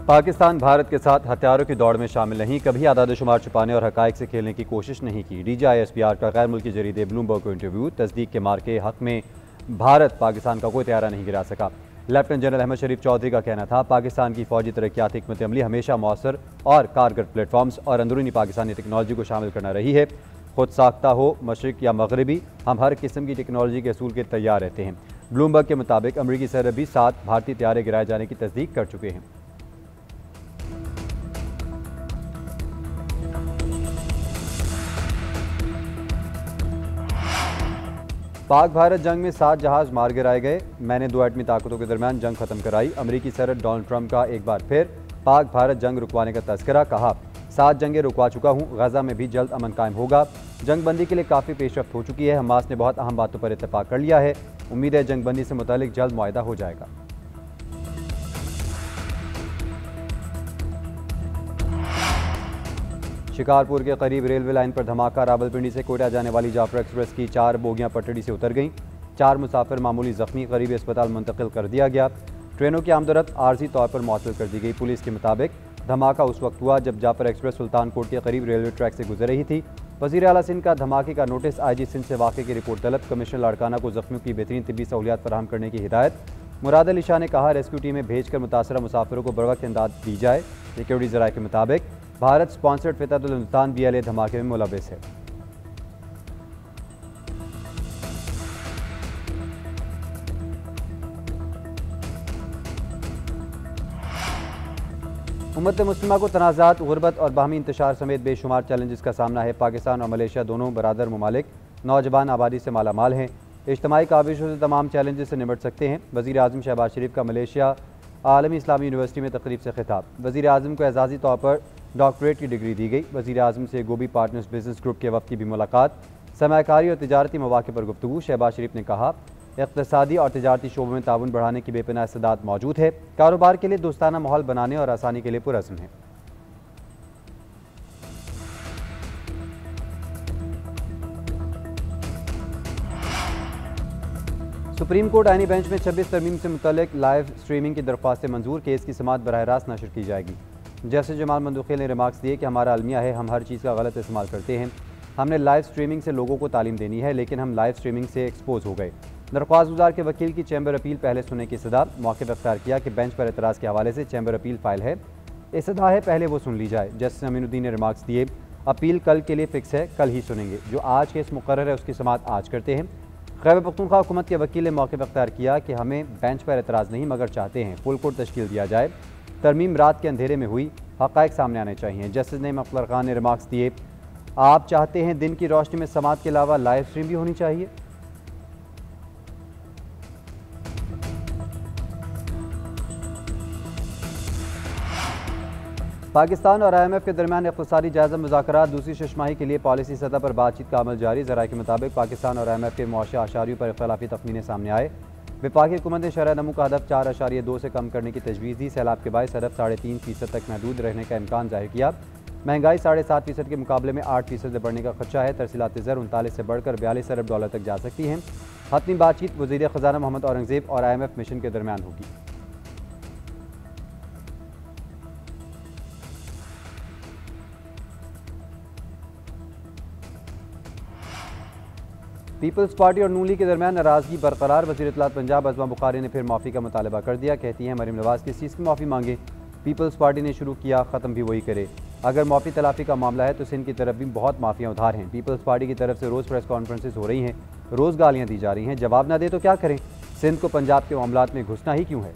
पाकिस्तान भारत के साथ हथियारों की दौड़ में शामिल नहीं, कभी आदाद-ओ-शुमार छुपाने और हकायक से खेलने की कोशिश नहीं की। DGI-SPR का गैर मुल्की जरीदे ब्लूमबर्ग को इंटरव्यू। तस्दीक के मार के हक में भारत पाकिस्तान का कोई तैयारा नहीं गिरा सका। लेफ्टिनेंट जनरल अहमद शरीफ चौधरी का कहना था, पाकिस्तान की फौजी तरक्याती हिकमत अमली हमेशा मौसर और कारगर प्लेटफॉर्म्स और अंदरूनी पाकिस्तानी टेक्नोलॉजी को शामिल करना रही है। खुद साख्ता हो मशरिक या मगरबी, हम हर किस्म की टेक्नोलॉजी के असूल के तैयार रहते हैं। ब्लूमबर्ग के मुताबिक अमरीकी सरहद भी 7 भारतीय तैयारे गिराए जाने की तस्दीक कर चुके हैं। पाक भारत जंग में 7 जहाज मार गिराए गए। मैंने 2 एटमी ताकतों के दरमियान जंग खत्म कराई। अमरीकी सदर डोनाल्ड ट्रंप का एक बार फिर पाक भारत जंग रुकवाने का तस्करा। कहा, 7 जंगें रुकवा चुका हूँ, गजा में भी जल्द अमन कायम होगा। जंग बंदी के लिए काफ़ी पेशरफ्त हो चुकी है। हमास ने बहुत अहम बातों पर इत्तेफाक कर लिया है। उम्मीद है जंग बंदी से मुतालिक जल्द मुआहिदा हो जाएगा। शिकारपुर के करीब रेलवे लाइन पर धमाका। रावलपिंडी से कोयटा जाने वाली जाफर एक्सप्रेस की 4 बोगियां पटड़ी से उतर गईं। 4 मुसाफिर मामूली जख्मी, करीबी अस्पताल मुंतकिल कर दिया गया। ट्रेनों की आमदरफ्त आर्जी तौर पर मुअत्तल कर दी गई। पुलिस के मुताबिक धमाका उस वक्त हुआ जब जाफर एक्सप्रेस सुल्तानकोट के करीब रेलवे ट्रैक से गुजर रही थी। वज़ीर आला सिंध का धमाके का नोटिस। IG सिंध से वाक़े की रिपोर्ट तलब। कमिश्नर लाड़काना को जख्मियों की बेहतरीन तिब्बी सहूलियात फराहम करने की हिदायत। मुराद अली शाह ने कहा, रेस्क्यू टीमें भेजकर मुतासरा मुसाफिरों को बरवक्त इमदाद दी जाए। सिक्योरिटी ज़राए के मुताबिक भारत स्पॉन्सर्ड फितरतुल हिंदुस्तान BLA धमाके में मुलव्वस है। उम्मत मुस्लिमा को तनाज़ात, गुर्बत और बाहमी इंतशार समेत बेशुमार चैलेंजेस का सामना है। पाकिस्तान और मलेशिया दोनों बरादर ममालिक नौजवान आबादी से मालामाल हैं। इज्तिमाई काविशों से तमाम चैलेंजेस से निपट सकते हैं। वज़ीर आज़म शहबाज शरीफ का मलेशिया आलमी इस्लामी यूनिवर्सिटी में तकरीब से खिताब। वज़ीर आज़म को एजाज़ी तौर पर डॉक्टरेट की डिग्री दी गई। वज़ीर आज़म से गोबी पार्टनर्स बिजनेस ग्रुप के वफ़द की भी मुलाकात। सरमायाकारी और तिजारती मौक़े पर गुफ्तगू। शहबाज शरीफ ने कहा, इक़्तिसादी और तिजारती शोबों में ताउन बढ़ाने की बेपनाह इस्तेदाद मौजूद है। कारोबार के लिए दोस्ताना माहौल बनाने और आसानी के लिए पुरअज़्म है। सुप्रीम कोर्ट आईनी बेंच में 26 तरमीम से मुतल्लिक लाइव स्ट्रीमिंग की दरख्वास्तें मंजूर। केस की समाअत बराह रास्त नशर की जाएगी। जस्टिस जमाल मंदुखिल ने रिमार्क्स दिए कि हमारा अलमिया है, हम हर चीज़ का गलत इस्तेमाल करते हैं। हमने लाइव स्ट्रीमिंग से लोगों को तालीम देनी है, लेकिन हम लाइव स्ट्रीमिंग से एक्सपोज हो गए। दरख्वास्त गुजार के वकील की चैम्बर अपील पहले सुनने की सदा। मौके पर अख्तियार किया कि बेंच पर एतराज़ के हवाले से चैम्बर अपील फाइल है, इस्तदा है पहले वो सुन ली जाए। जस्टिस अमीनुद्दीन ने रिमार्क्स दिए, अपील कल के लिए फिक्स है, कल ही सुनेंगे। जो आज केस मुकर्रर है उसकी समाअत आज करते हैं। खैबर पख्तूनख्वा हुकूमत के वकील ने मौके पर अख्तियार किया कि हमें बेंच पर एतराज़ नहीं, मगर चाहते हैं फुल कोर्ट तश्कील दिया जाए। तरमीम रात के अंधेरे में हुई, हक़ाइक़ सामने आने चाहिए। जस्टिस नईम अख्तर खान ने रिमार्क्स दिए, आप चाहते हैं दिन की रोशनी में समाअत के अलावा लाइव स्ट्रीम भी होनी चाहिए। पाकिस्तान और IMF के दरमियान इक़्तिसादी जायज़ा मुज़ाकरात दूसरी शशमाही के लिए पॉलिसी सतह पर बातचीत का अमल जारी। ज़राए के मुताबिक पाकिस्तान और IMF के मुआशी आशारियों पर इख्तिलाफी तखमीने सामने आए। वफाकी हुकूमत ने शरह नमू का हदफ 4.2 से कम करने की तजवीज़ दी। सैलाब के बायस हदफ 3.5% तक महदूद रहने का इम्कान जाहिर किया। महंगाई 7.5% के मुकाबले में 8% बढ़ने का खदशा है। तरसीलात ज़र 39 से बढ़कर $42 अरब तक जा सकती हैं। हतमी बातचीत वज़ीर ख़ज़ाना मोहम्मद औरंगज़ेब और IMF मिशन के दरमियान होगी। पीपल्स पार्टी और नून लीग के दरमियान नाराजगी बरकरार। वज़ीर इत्तलात पंजाब अज़मा बुखारी ने फिर माफ़ी का मुतालबा कर दिया। कहती हैं, मरीम नवाज़ किस चीज़ की माफ़ी मांगे, पीपल्स पार्टी ने शुरू किया, ख़त्म भी वही करे। अगर माफ़ी तलाफ़ी का मामला है तो सिंध की तरफ भी बहुत माफ़ियाँ उधार हैं। पीपल्स पार्टी की तरफ से रोज़ प्रेस कॉन्फ्रेंसेस हो रही हैं, रोज़ गालियाँ दी जा रही हैं। जवाब ना दे तो क्या करें, सिंध को पंजाब के मामलात में घुसना ही क्यों है।